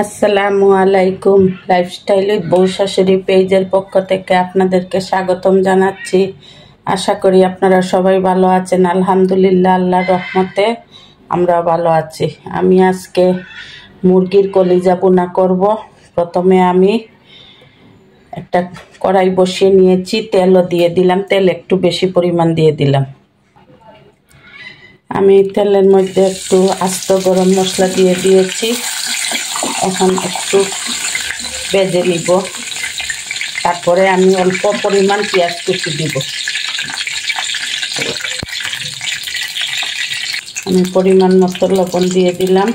আসসালামু আলাইকুম। Lifestyle with বউ শাশুড়ি পেজের পক্ষ থেকে আপনাদেরকে স্বাগতম জানাচ্ছি। আশা করি আপনারা সবাই ভালো আছেন। আলহামদুলিল্লাহ, আল্লাহর রহমতে আমরা ভালো আছি। আমি আজকে মুরগির কলিজা ভুনা করব। প্রথমে আমি একটা কড়াই বসিয়ে নিয়েছি, তেলও দিয়ে দিলাম। তেল একটু বেশি পরিমাণ দিয়ে দিলাম। আমি তেলের মধ্যে একটু আস্ত গরম মশলা দিয়ে দিয়েছি। এখন একটু ভেজে নিব। তারপরে আমি অল্প পরিমাণ পেঁয়াজ কুচি দিব। আমি পরিমাণ মতো লবণ দিয়ে দিলাম।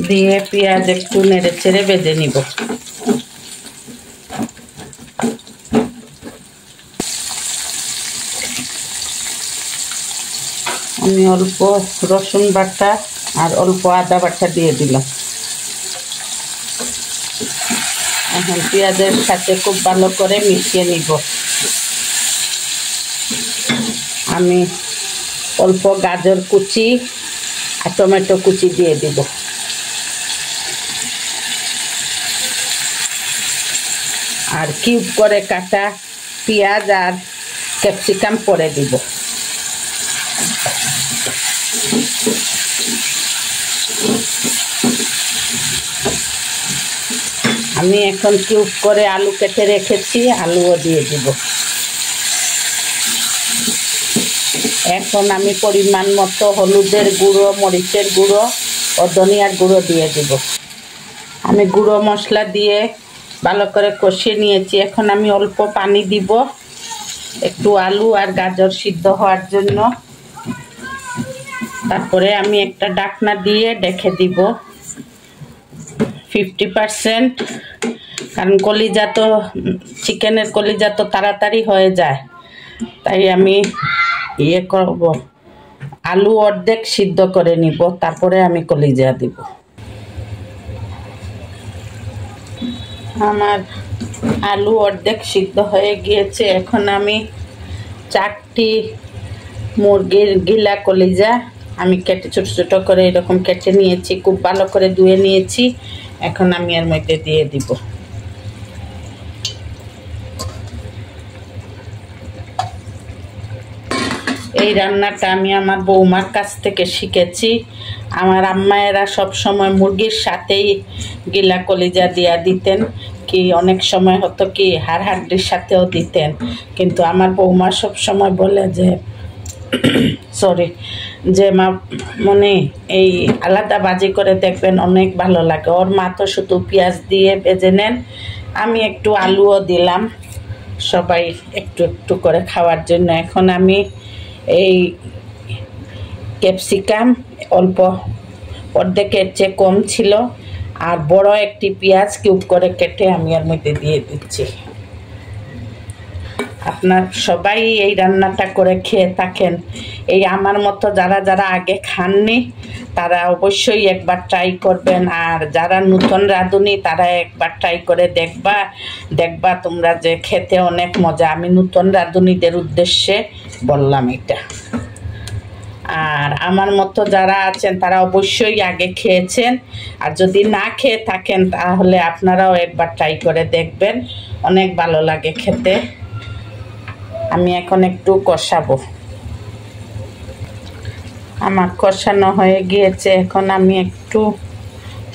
দিয়ে পেঁয়াজ একটু নেড়ে চেড়ে ভেজে নিব। আমি অল্প রসুন বাটা আর অল্প আদা বাটা দিয়ে দিলাম। এখন পেঁয়াজের সাথে খুব ভালো করে মিশিয়ে নিব। আমি অল্প গাজর কুচি আর টমেটো কুচি দিয়ে দিব। আর কিউব করে কাটা পেঁয়াজ আর ক্যাপসিকাম পরে দিব। আমি এখন কিউব করে আলু কেটে রেখেছি, আলুও দিয়ে দিব। এখন আমি পরিমাণ মতো হলুদের গুঁড়ো, মরিচের গুঁড়ো ও ধনিয়ার গুঁড়ো দিয়ে দিব। আমি গুঁড়ো মশলা দিয়ে ভালো করে কষিয়ে নিয়েছি। এখন আমি অল্প পানি দিব, একটু আলু আর গাজর সিদ্ধ হওয়ার জন্য। তারপরে আমি একটা ঢাকনা দিয়ে ঢেকে দিব 50%, কারণ কলিজা তো, চিকেনের কলিজা তো তাড়াতাড়ি হয়ে যায়। তাই আমি করব, আলু অর্ধেক সিদ্ধ করে নিব, তারপরে আমি কলিজা দিব। আমার আলু অর্ধেক সিদ্ধ হয়ে গিয়েছে। এখন আমি 4টি মুরগির গিলা কলিজা আমি কেটে ছোট ছোট করে এরকম কেটে নিয়েছি, খুব ভালো করে ধুয়ে নিয়েছি। এখন আমি এর মধ্যে দিয়ে দিব। এই রান্নাটা আমি আমার বৌমার কাছ থেকে শিখেছি। আমার আম্মায়েরা সব সময় মুরগির সাথেই গিলা কলিজা দিয়া দিতেন, কি অনেক সময় হতো কি হাড় হাড্ডির সাথেও দিতেন। কিন্তু আমার বৌমা সব সময় বলে যে যে মা মনে এই আলাদা ভাজি করে দেখবেন, অনেক ভালো লাগে। ওর মা তো শুধু পেঁয়াজ দিয়ে ভেজে নেন, আমি একটু আলুও দিলাম, সবাই একটু একটু করে খাওয়ার জন্য। এখন আমি এই ক্যাপসিকাম অল্প, অর্ধেকের চেয়ে কম ছিল, আর বড় একটি পেঁয়াজ কিউব করে কেটে আমি এর মধ্যে দিয়ে দিচ্ছি। আপনার সবাই এই রান্নাটা করে খেয়ে থাকেন। এই আমার মতো যারা যারা আগে খাননি তারা অবশ্যই একবার ট্রাই করবেন। আর যারা নতুন রাঁধুনি তারা একবার ট্রাই করে দেখবা তোমরা যে খেতে অনেক মজা। আমি নতুন রাঁধুনিদের উদ্দেশ্যে বললাম এটা। আর আমার মতো যারা আছেন তারা অবশ্যই আগে খেয়েছেন, আর যদি না খেয়ে থাকেন তাহলে আপনারাও একবার ট্রাই করে দেখবেন, অনেক ভালো লাগে খেতে। আমি এখন একটু কষাবো। আমার কষানো হয়ে গিয়েছে। এখন আমি একটু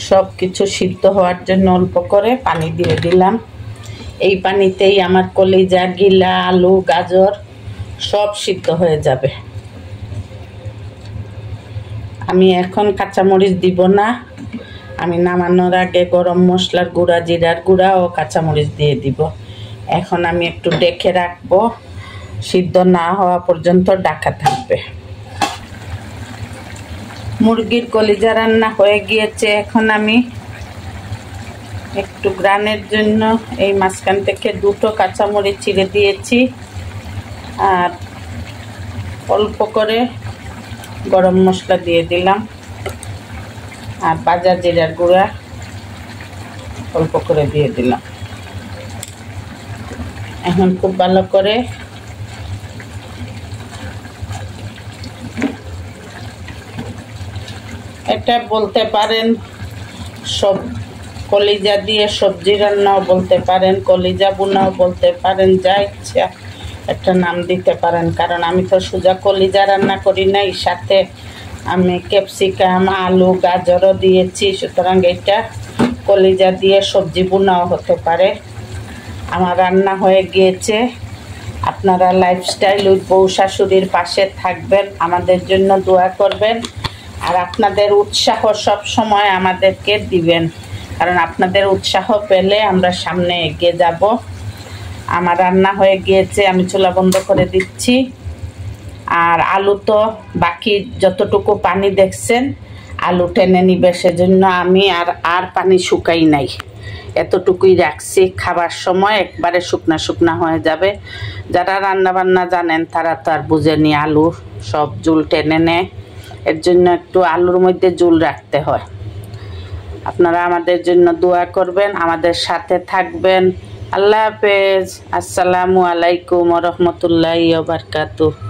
সব কিছু সিদ্ধ হওয়ার জন্য অল্প করে পানি দিয়ে দিলাম। এই পানিতেই আমার কলিজা, গিলা, আলু, গাজর সব সিদ্ধ হয়ে যাবে। আমি এখন কাঁচামরিচ দিব না। আমি নামানোর আগে গরম মশলার গুঁড়া, জিরার গুঁড়া ও কাঁচামরিচ দিয়ে দিব। এখন আমি একটু ঢেকে রাখবো, সিদ্ধ না হওয়া পর্যন্ত ঢাকা থাকবে। মুরগির কলিজা রান্না হয়ে গিয়েছে। এখন আমি একটু গ্রানের জন্য এই মাঝখান থেকে 2টো কাঁচামরিচ চিড়ে দিয়েছি, আর অল্প করে গরম মশলা দিয়ে দিলাম, আর ভাজা জিরার গুঁড়া অল্প করে দিয়ে দিলাম। এখন খুব ভালো করে এটা বলতে পারেন সব কলিজা দিয়ে সবজি রান্নাও বলতে পারেন, কলিজা বুনাও বলতে পারেন, যা ইচ্ছা একটা নাম দিতে পারেন। কারণ আমি তো সোজা কলিজা রান্না করি নাই, সাথে আমি ক্যাপসিকাম, আলু, গাজরও দিয়েছি, সুতরাং এটা কলিজা দিয়ে সবজি বুনাও হতে পারে। আমার রান্না হয়ে গিয়েছে। আপনারা লাইফস্টাইল উইথ বউ শাশুড়ির পাশে থাকবেন, আমাদের জন্য দোয়া করবেন, আর আপনাদের উৎসাহ সব সময় আমাদেরকে দিবেন, কারণ আপনাদের উৎসাহ পেলে আমরা সামনে এগিয়ে যাব। আমার রান্না হয়ে গিয়েছে, আমি চুলা বন্ধ করে দিচ্ছি। আর আলু তো বাকি যতটুকু পানি দেখছেন আলু টেনে নিবে, সেজন্য আমি আর পানি শুকাই নাই, এতটুকুই রাখছি। খাবার সময় একবারে শুকনা শুকনা হয়ে যাবে। যারা রান্না বান্না জানেন তারা তো আর বুঝেনি, আলু সব জুল টেনে নেয়, এর জন্য একটু আলুর মধ্যে জুল রাখতে হয়। আপনারা আমাদের জন্য দোয়া করবেন, আমাদের সাথে থাকবেন। আল্লাহ হাফেজ। আসসালামু আলাইকুম ওয়া রাহমাতুল্লাহি ওয়া বারাকাতুহু।